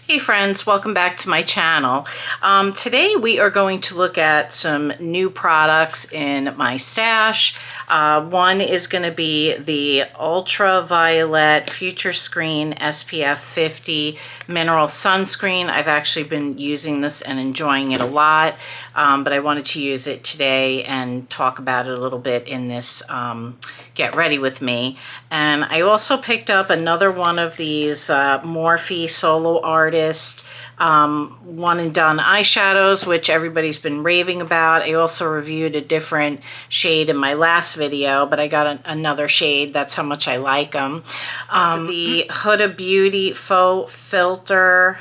Hey friends, welcome back to my channel. Today we are going to look at some new products in my stash. One is going to be the Ultraviolette Future Screen SPF 50 Mineral Sunscreen. I've actually been using this and enjoying it a lot, but I wanted to use it today and talk about it a little bit in this Get Ready With Me. And I also picked up another one of these Morphe Solo Artist one and done eyeshadows, which everybody's been raving about. I also reviewed a different shade in my last video, but I got another shade. That's how much I like them. The Huda Beauty Faux Filler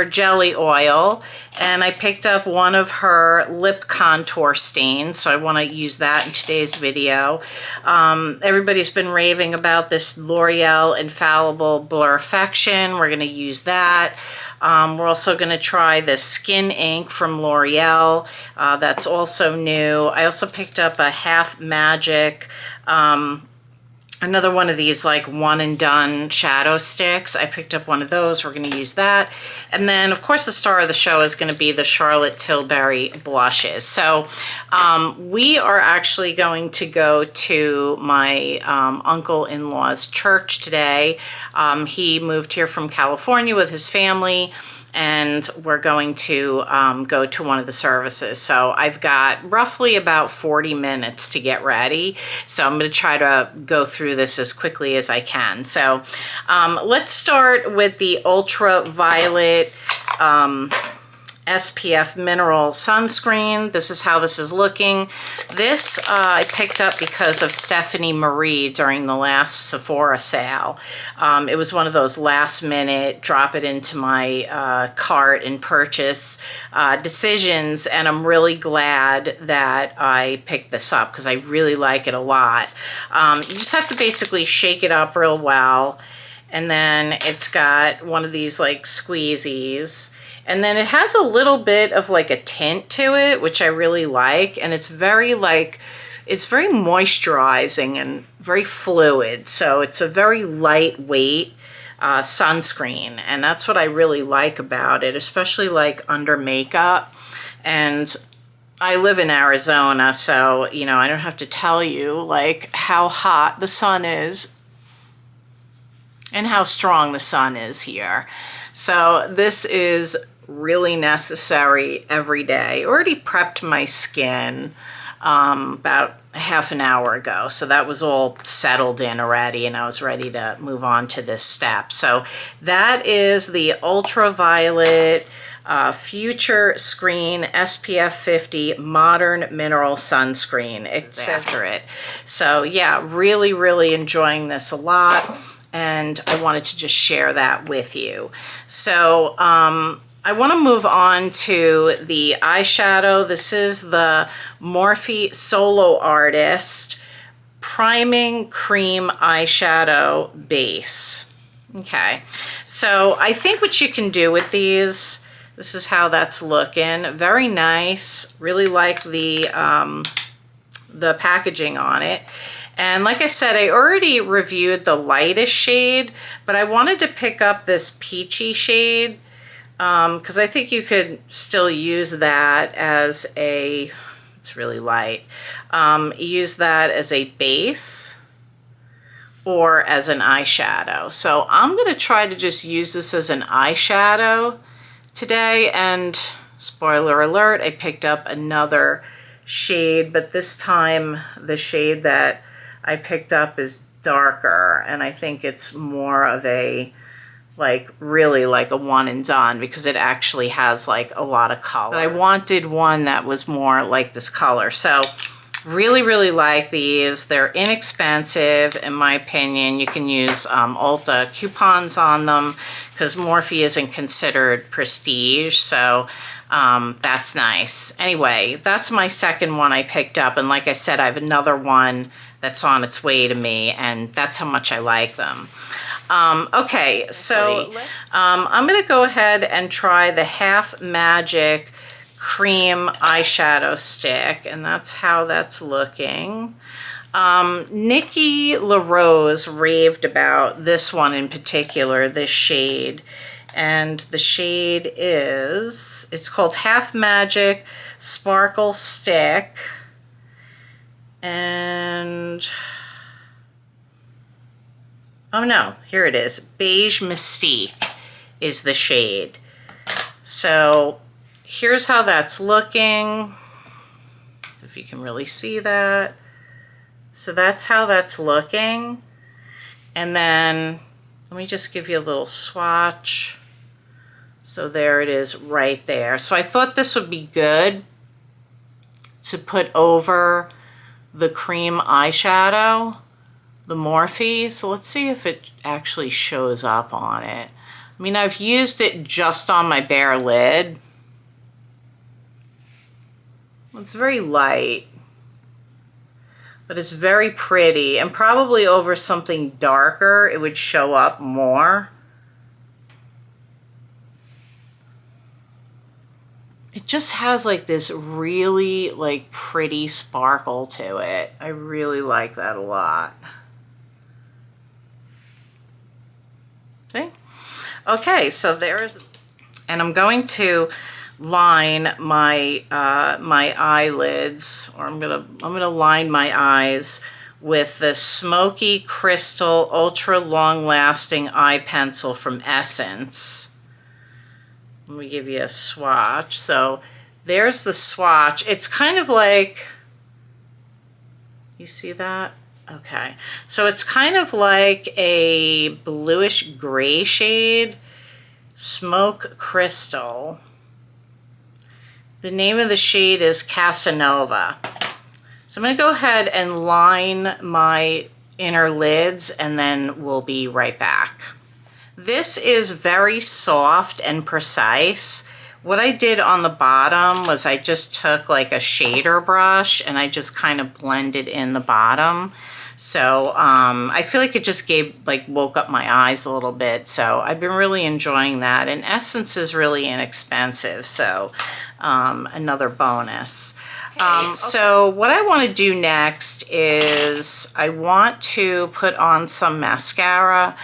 Jelly Oil, and I picked up one of her lip contour stains, so I want to use that in today's video. Everybody's been raving about this L'Oreal Infallible Blur-Fection. We're going to use that. We're also going to try the Skin Ink from L'Oreal. That's also new. I also picked up a Half Magic another one of these like one and done shadow sticks. I picked up one of those. We're going to use that. And then of course the star of the show is going to be the Charlotte Tilbury blushes. So we are actually going to go to my uncle-in-law's church today. He moved here from California with his family, and we're going to go to one of the services. So I've got roughly about 40 minutes to get ready. So I'm going to try to go through this as quickly as I can. So let's start with the Ultraviolette SPF Mineral Sunscreen. This is how this is looking. This I picked up because of Stephanie Marie during the last Sephora sale. It was one of those last minute drop it into my cart and purchase decisions, and I'm really glad that I picked this up because I really like it a lot. You just have to basically shake it up real well, and then it's got one of these like squeezies. And then it has a little bit of like a tint to it, which I really like. And it's very moisturizing and very fluid. So it's a very lightweight sunscreen. And that's what I really like about it, especially like under makeup. And I live in Arizona, so, you know, I don't have to tell you like how hot the sun is and how strong the sun is here. So this is really necessary every day. I already prepped my skin about half an hour ago, so that was all settled in already, and I was ready to move on to this step. So that is the Ultraviolette Future Screen SPF 50 Modern Mineral Sunscreen. It says it. So yeah, really enjoying this a lot, and I wanted to just share that with you. So I want to move on to the eyeshadow. This is the Morphe Solo Artist Priming Cream Eyeshadow Base. Okay, so I think what you can do with these, this is how that's looking. Very nice. Really like the packaging on it. And like I said, I already reviewed the lightest shade, but I wanted to pick up this Peachy shade because I think you could still use that as a, it's really light, use that as a base or as an eyeshadow. So I'm going to try to just use this as an eyeshadow today, and spoiler alert, I picked up another shade, but this time the shade that I picked up is darker, and I think it's more of a like really like a one and done because it actually has like a lot of color. But I wanted one that was more like this color. So really like these. They're inexpensive in my opinion. You can use Ulta coupons on them because Morphe isn't considered prestige, so that's nice. Anyway, that's my second one I picked up, and like I said, I have another one that's on its way to me, and that's how much I like them. Okay, so I'm going to go ahead and try the Half Magic Cream Eyeshadow Stick, and that's how that's looking. Nikki LaRose raved about this one in particular, this shade. And the shade is, it's called Half Magic Sparklestick. And, oh no, here it is. Beige Mystique is the shade. So here's how that's looking. If you can really see that. So that's how that's looking. And then let me just give you a little swatch. So there it is right there. So I thought this would be good to put over the cream eyeshadow, the Morphe. So let's see if it actually shows up on it. I mean, I've used it just on my bare lid. It's very light, but it's very pretty, and probably over something darker it would show up more. It just has like this really like pretty sparkle to it. I really like that a lot. See? Okay, so there's, and I'm going to line my my eyelids, or I'm gonna line my eyes with the Smoky Crystal Ultra Long Lasting Eye Pencil from Essence. Let me give you a swatch. So there's the swatch. It's kind of like, you see that? Okay, so it's kind of like a bluish gray shade, Smoke Crystal. The name of the shade is Cassanova. So I'm going to go ahead and line my inner lids, and then we'll be right back. This is very soft and precise. What I did on the bottom was I just took like a shader brush and I just kind of blended in the bottom. So I feel like it just woke up my eyes a little bit. So I've been really enjoying that. And Essence is really inexpensive. So another bonus. So what I want to do next is I want to put on some mascara.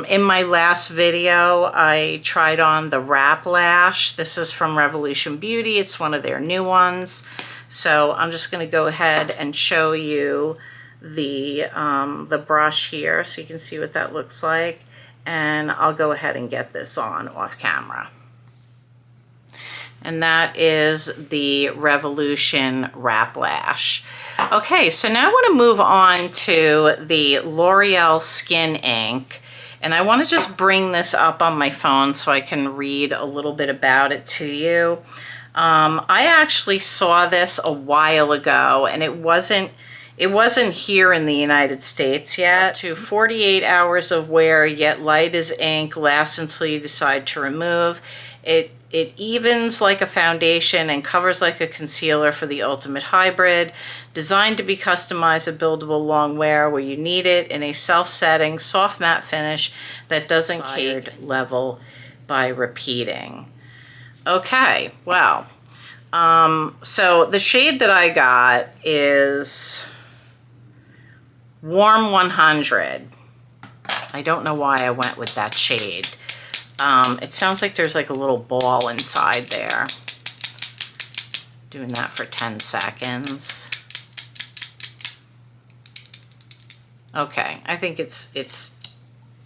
In my last video, I tried on the Wrap Lash. This is from Revolution Beauty. It's one of their new ones. So I'm just going to go ahead and show you the brush here so you can see what that looks like. And I'll go ahead and get this on off camera. And that is the Revolution Wrap Lash. Okay, so now I want to move on to the L'Oreal Skin Ink. And I want to just bring this up on my phone so I can read a little bit about it to you. I actually saw this a while ago, and it wasn't here in the United States yet. Up to 48 hours of wear, yet light as ink, lasts until you decide to remove. It evens like a foundation and covers like a concealer for the ultimate hybrid. Designed to be customized and buildable long wear where you need it in a self-setting, soft matte finish that doesn't cater level by repeating. Okay, well, so the shade that I got is Warm 100. I don't know why I went with that shade. It sounds like there's like a little ball inside there. Doing that for 10 seconds. Okay, I think it's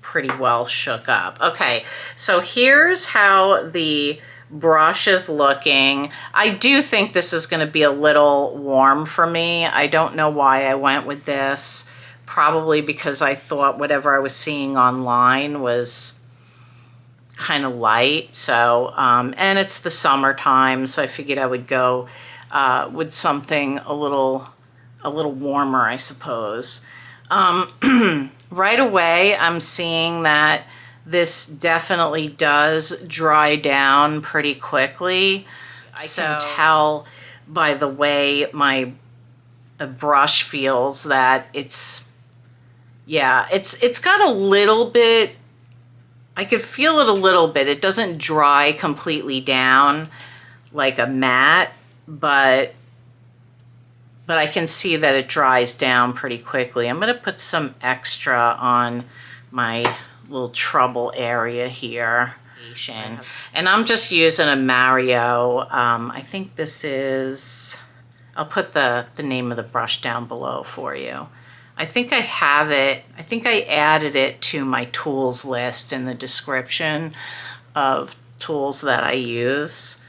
pretty well shook up. Okay, so here's how the brush is looking. I do think this is going to be a little warm for me. I don't know why I went with this. Probably because I thought whatever I was seeing online was kind of light. So, and it's the summertime, so I figured I would go with something a little warmer, I suppose. Right away, I'm seeing that this definitely does dry down pretty quickly. I can tell by the way my brush feels that it's got a little bit, I could feel it a little bit. It doesn't dry completely down like a matte, but but I can see that it dries down pretty quickly. I'm going to put some extra on my little trouble area here. And I'm just using a Mario. I think this is, I'll put the name of the brush down below for you. I think I have it. I think I added it to my tools list in the description of tools that I use.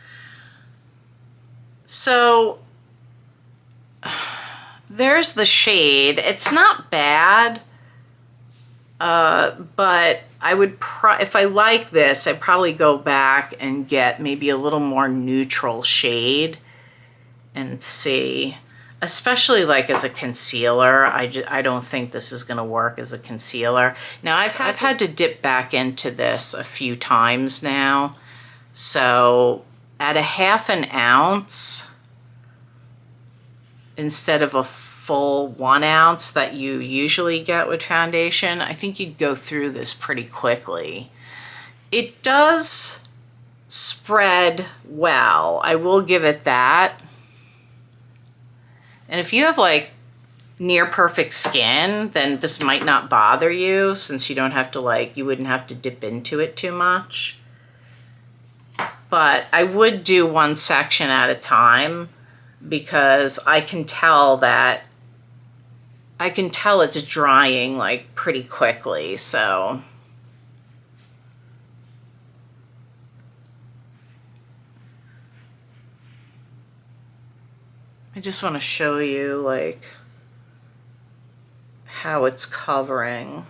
So there's the shade. It's not bad, but I would, if I like this, I'd probably go back and get maybe a little more neutral shade and see. Especially like as a concealer, I don't think this is going to work as a concealer. Now I've had to dip back into this a few times now. So at a ½ an ounce, instead of a full 1 ounce that you usually get with foundation, I think you'd go through this pretty quickly. It does spread well, I will give it that. And if you have like near perfect skin, then this might not bother you, since you don't have to like, you wouldn't have to dip into it too much. But I would do one section at a time, because I can tell it's drying like pretty quickly, so. I just want to show you like how it's covering.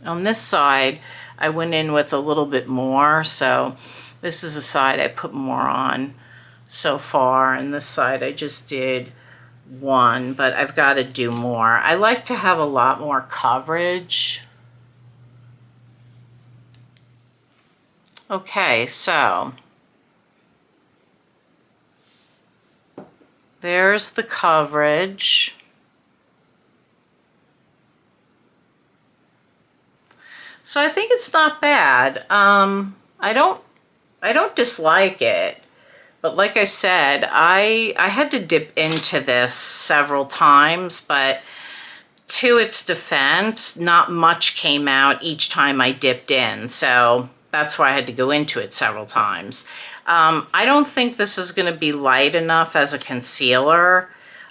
On this side, I went in with a little bit more, so this is the side I put more on so far, and this side I just did 1, but I've got to do more. I like to have a lot more coverage. Okay, so there's the coverage. So I think it's not bad. I don't dislike it, but like I said, I had to dip into this several times, but to its defense, not much came out each time I dipped in, so that's why I had to go into it several times. I don't think this is going to be light enough as a concealer.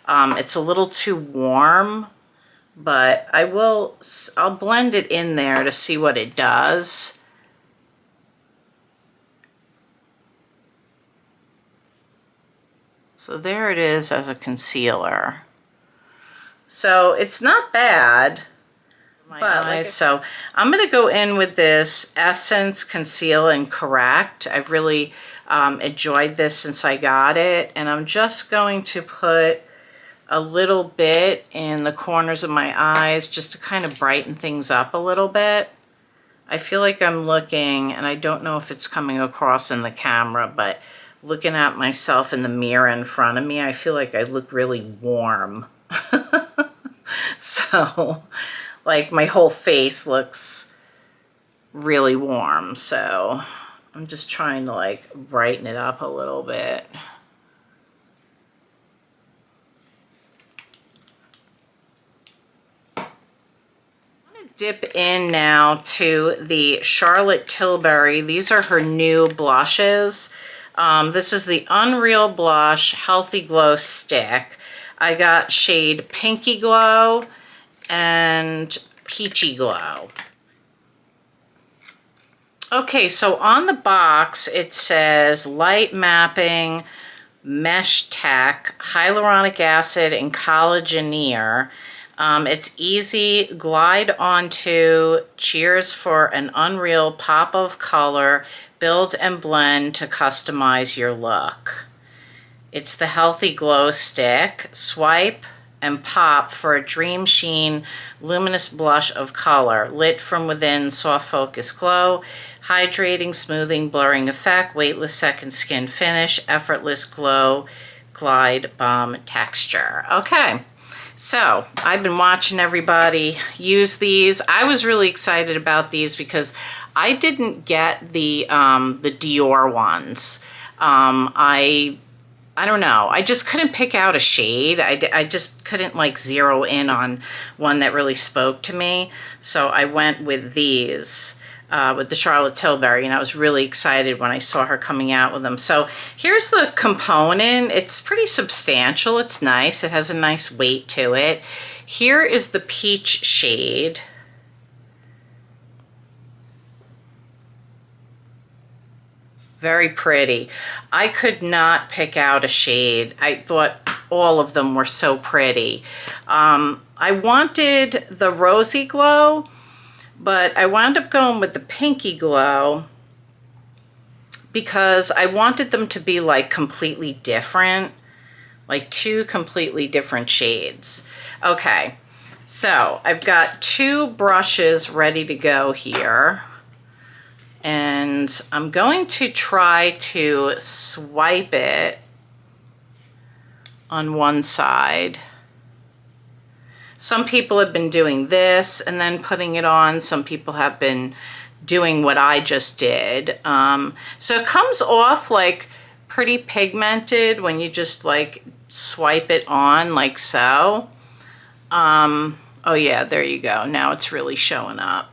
It's a little too warm, but I'll blend it in there to see what it does. So there it is as a concealer. So it's not bad. So I'm going to go in with this Essence Conceal and Correct. I've really enjoyed this since I got it, and I'm just going to put a little bit in the corners of my eyes just to kind of brighten things up a little bit. I feel like I'm looking, and I don't know if it's coming across in the camera, but looking at myself in the mirror in front of me, I feel like I look really warm. So like my whole face looks really warm, so I'm just trying to like brighten it up a little bit. I'm gonna dip in now to the Charlotte Tilbury. These are her new blushes. This is the Unreal Blush Healthy Glow Stick. I got shade Pinky Glow and Peachy Glow. Okay, so on the box it says Light Mapping Mesh Tech Hyaluronic Acid and Collageneer. It's easy, glide onto, cheers for an unreal pop of color, build and blend to customize your look. It's the Healthy Glow Stick. Swipe and pop for a dream sheen, luminous blush of color. Lit from within, soft focus glow. Hydrating, smoothing, blurring effect. Weightless second skin finish. Effortless glow. Glide balm texture. Okay. So I've been watching everybody use these. I was really excited about these because I didn't get the Dior ones. I don't know. I just couldn't pick out a shade. I just couldn't like zero in on one that really spoke to me. So I went with these, with the Charlotte Tilbury, and I was really excited when I saw her coming out with them. So here's the component. It's pretty substantial. It's nice. It has a nice weight to it. Here is the peach shade. Very pretty. I could not pick out a shade. I thought all of them were so pretty. I wanted the rosy glow, but I wound up going with the pinky glow because I wanted them to be like completely different, like two completely different shades. Okay, so I've got two brushes ready to go here. And I'm going to try to swipe it on one side. Some people have been doing this and then putting it on. Some people have been doing what I just did. So it comes off like pretty pigmented when you just like swipe it on like so. Oh yeah, there you go. Now it's really showing up.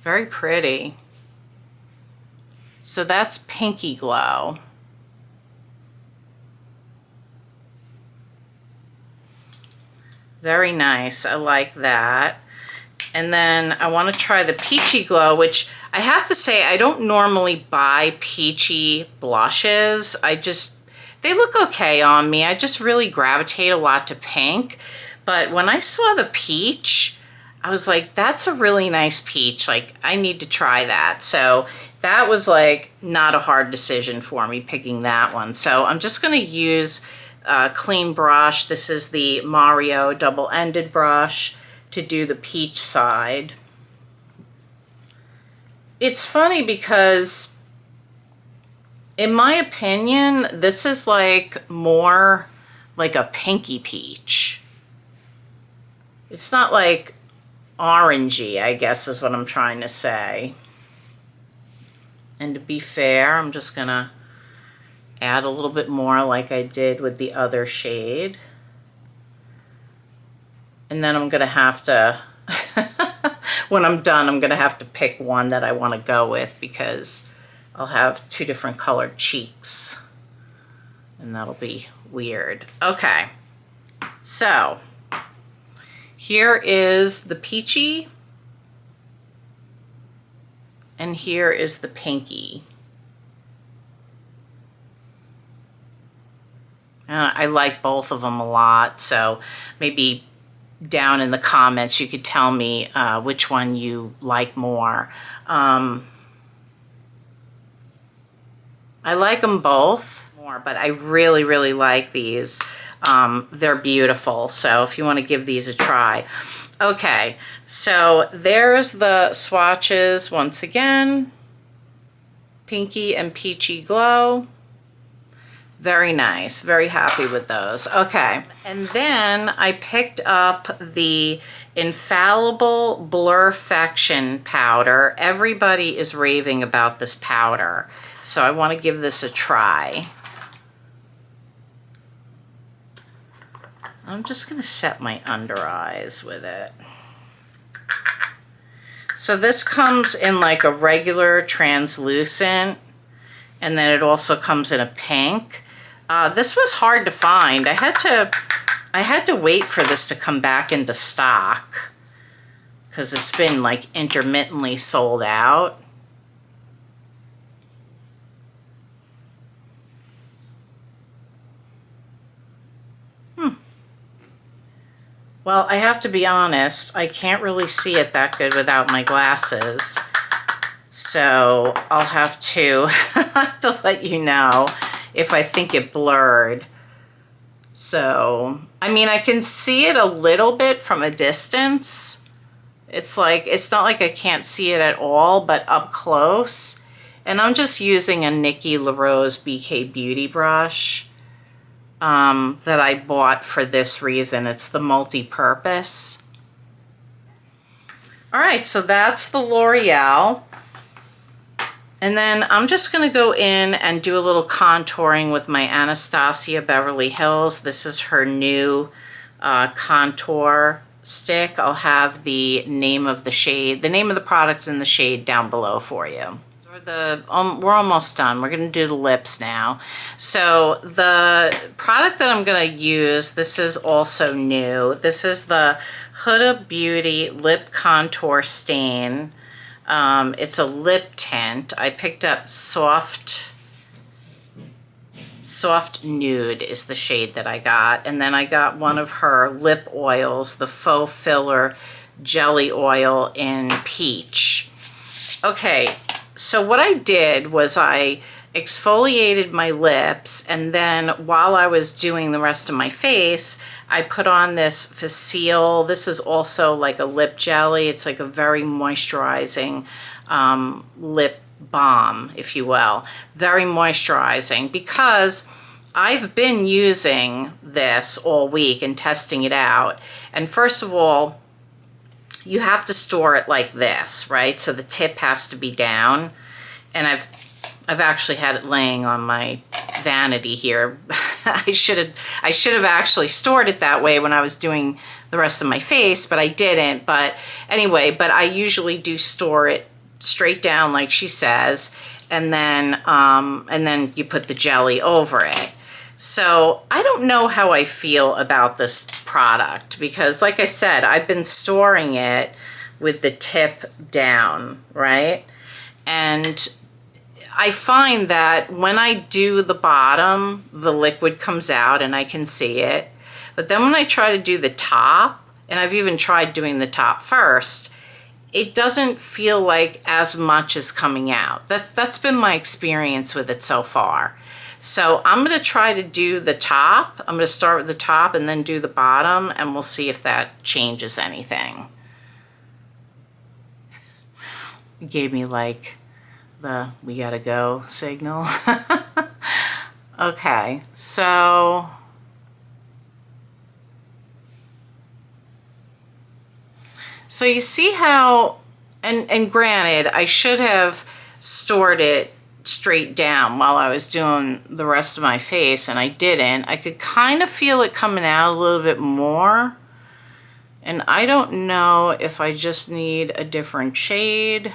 Very pretty. So that's Pinky Glow. Very nice. I like that. And then I want to try the Peachy Glow, which I have to say I don't normally buy peachy blushes. They look okay on me. I just really gravitate a lot to pink. But when I saw the peach, I was like, that's a really nice peach. Like, I need to try that. So that was like not a hard decision for me picking that one. So I'm just going to use a clean brush. This is the Mario double-ended brush to do the peach side. It's funny because, in my opinion, this is like more like a pinky peach. It's not like orangey, I guess is what I'm trying to say. And to be fair, I'm just gonna add a little bit more like I did with the other shade. And then I'm gonna have to, when I'm done, I'm gonna have to pick one that I wanna go with because I'll have two different colored cheeks. And that'll be weird. Okay, so here is the peachy, and here is the pinky. I like both of them a lot, so maybe down in the comments you could tell me which one you like more. I like them both more, but I really, really like these. They're beautiful, so if you want to give these a try. Okay, so there's the swatches once again. Pinky and Peachy Glow. Very nice, very happy with those. Okay, and then I picked up the Infallible Blur-Fection powder. Everybody is raving about this powder, so I want to give this a try. I'm just going to set my under eyes with it. So this comes in like a regular translucent, and then it also comes in a pink. This was hard to find. I had to wait for this to come back into stock because it's been like intermittently sold out. Well, I have to be honest, I can't really see it that good without my glasses. So I'll have to let you know if I think it blurred. So, I mean, I can see it a little bit from a distance. It's not like I can't see it at all, but up close. And I'm just using a Nikki LaRose BK Beauty brush. that I bought for this reason. It's the multi-purpose. All right, so that's the L'Oreal. And then I'm just going to go in and do a little contouring with my Anastasia Beverly Hills. This is her new contour stick. I'll have the name of the shade, the name of the product and the shade down below for you. We're almost done. We're going to do the lips now. So the product that I'm going to use, this is also new. This is the Huda Beauty Lip Contour Stain. It's a lip tint. I picked up Soft Nude is the shade that I got. And then I got one of her lip oils, the Faux Filler Jelly Oil in Peach. Okay, so what I did was I exfoliated my lips, and then while I was doing the rest of my face, I put on this Conceal. This is also like a lip jelly. It's like a very moisturizing lip balm, if you will. Very moisturizing, because I've been using this all week and testing it out. And first of all, you have to store it like this, right? So the tip has to be down. And I've actually had it laying on my vanity here. I should have actually stored it that way when I was doing the rest of my face, but I didn't. But anyway, but I usually do store it straight down like she says, and then you put the jelly over it. So I don't know how I feel about this product, because like I said, I've been storing it with the tip down, right? And I find that when I do the bottom, the liquid comes out and I can see it. But then when I try to do the top, and I've even tried doing the top first, it doesn't feel like as much is coming out. That's been my experience with it so far. So I'm going to try to do the top. I'm going to start with the top and then do the bottom, and we'll see if that changes anything. It gave me like the we gotta go signal. Okay, so you see how, and granted, I should have stored it straight down while I was doing the rest of my face, and I didn't. I could kind of feel it coming out a little bit more, and I don't know if I just need a different shade.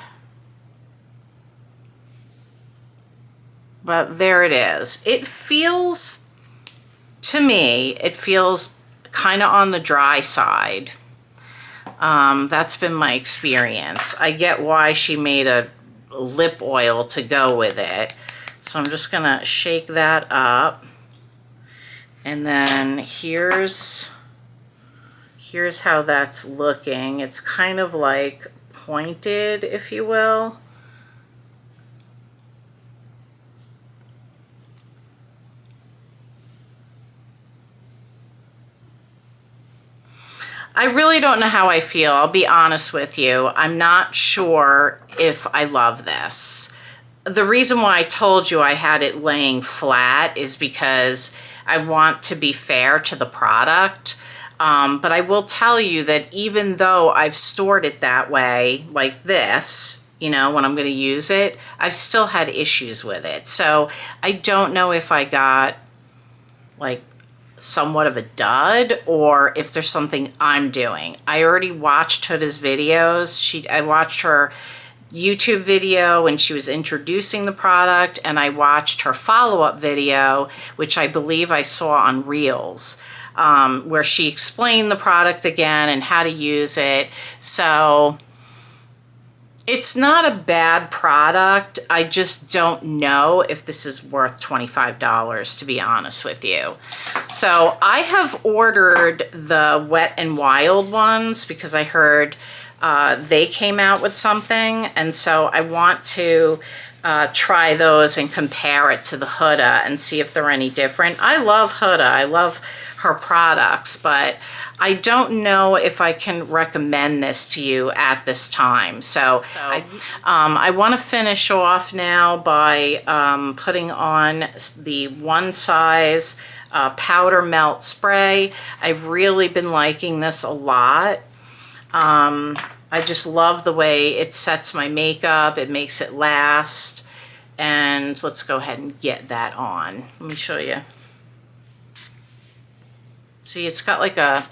But there it is. It feels, to me, it feels kind of on the dry side. That's been my experience. I get why she made a lip oil to go with it. So I'm just gonna shake that up. And then here's how that's looking. It's kind of like pointed, if you will. I really don't know how I feel. I'll be honest with you. I'm not sure if I love this. The reason why I told you I had it laying flat is because I want to be fair to the product. But I will tell you that even though I've stored it that way, like this, you know, when I'm going to use it, I've still had issues with it. So I don't know if I got like somewhat of a dud or if there's something I'm doing. I already watched Huda's videos. I watched her YouTube video when she was introducing the product, and I watched her follow-up video, which I believe I saw on Reels, where she explained the product again and how to use it. So it's not a bad product. I just don't know if this is worth $25, to be honest with you. So I have ordered the Wet n Wild ones because I heard they came out with something. And so I want to try those and compare it to the Huda and see if they're any different. I love Huda. I love her products, but I don't know if I can recommend this to you at this time. So I want to finish off now by putting on the One Size Powder Melt Spray. I've really been liking this a lot. I just love the way it sets my makeup. It makes it last. And let's go ahead and get that on. Let me show you. See, it's got like a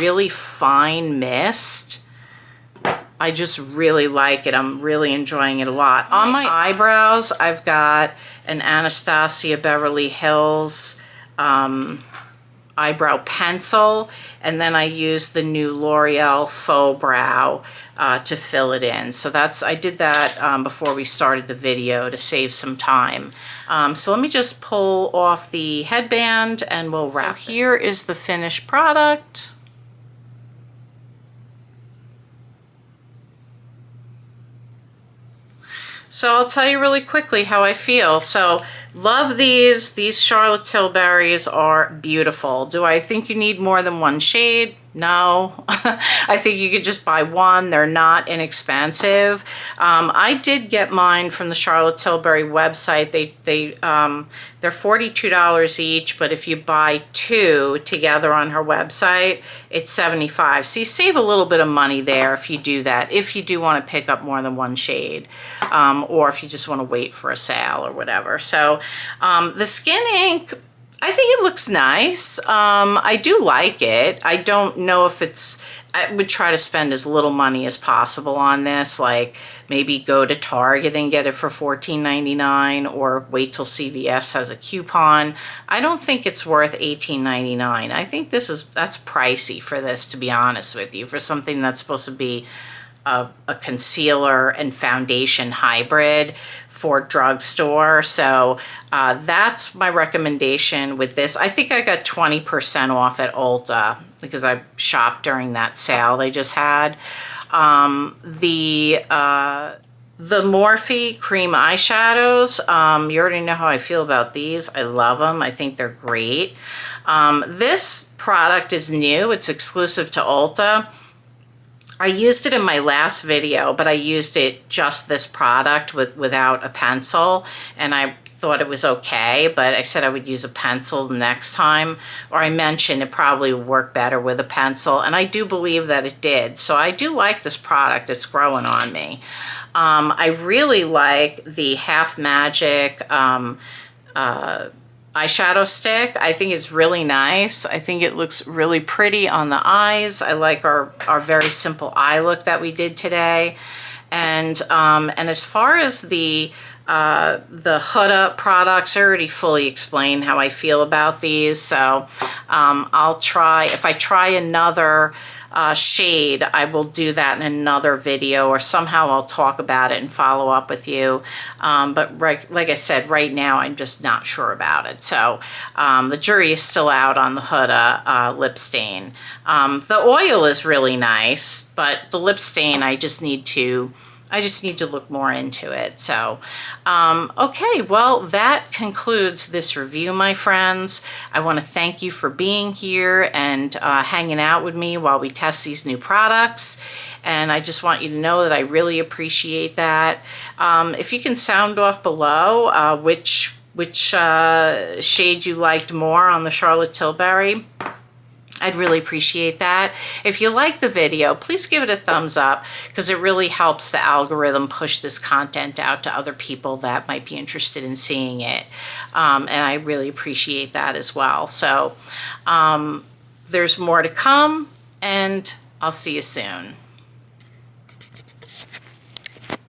really fine mist. I just really like it. I'm really enjoying it a lot. On my eyebrows, I've got an Anastasia Beverly Hills eyebrow pencil, and then I use the new L'Oreal Faux Brow to fill it in. So I did that before we started the video to save some time. So let me just pull off the headband and we'll wrap. So here is the finished product. So I'll tell you really quickly how I feel. So love these. These Charlotte Tilbury's are beautiful. Do I think you need more than one shade? No. I think you could just buy one. They're not inexpensive. I did get mine from the Charlotte Tilbury website. They're $42 each, but if you buy two together on her website, it's $75. So you save a little bit of money there if you do that, if you do want to pick up more than one shade, or if you just want to wait for a sale or whatever. So the Skin Ink, I think it looks nice. I do like it. I don't know if I would try to spend as little money as possible on this, like maybe go to Target and get it for $14.99 or wait till CVS has a coupon. I don't think it's worth $18.99. I think that's pricey for this, to be honest with you, for something that's supposed to be a concealer and foundation hybrid for drugstore. So that's my recommendation with this. I think I got 20% off at Ulta because I shopped during that sale they just had. The Morphe cream eyeshadows, you already know how I feel about these. I love them. I think they're great. This product is new. It's exclusive to Ulta. I used it in my last video, but I used it just this product without a pencil, and I thought it was okay, but I said I would use a pencil next time, or I mentioned it probably would work better with a pencil, and I do believe that it did. So I do like this product. It's growing on me. I really like the Half Magic eyeshadow stick. I think it's really nice. I think it looks really pretty on the eyes. I like our very simple eye look that we did today. And as far as the Huda products, I already fully explained how I feel about these. So I'll try, if I try another shade, I will do that in another video, or somehow I'll talk about it and follow up with you. But like I said, right now I'm just not sure about it. So the jury is still out on the Huda lip stain. The oil is really nice, but the lip stain, I just need to look more into it. So, okay, well, that concludes this review, my friends. I want to thank you for being here and hanging out with me while we test these new products. And I just want you to know that I really appreciate that. If you can sound off below which shade you liked more on the Charlotte Tilbury, I'd really appreciate that. If you like the video, please give it a thumbs up, because it really helps the algorithm push this content out to other people that might be interested in seeing it. And I really appreciate that as well. So there's more to come, and I'll see you soon.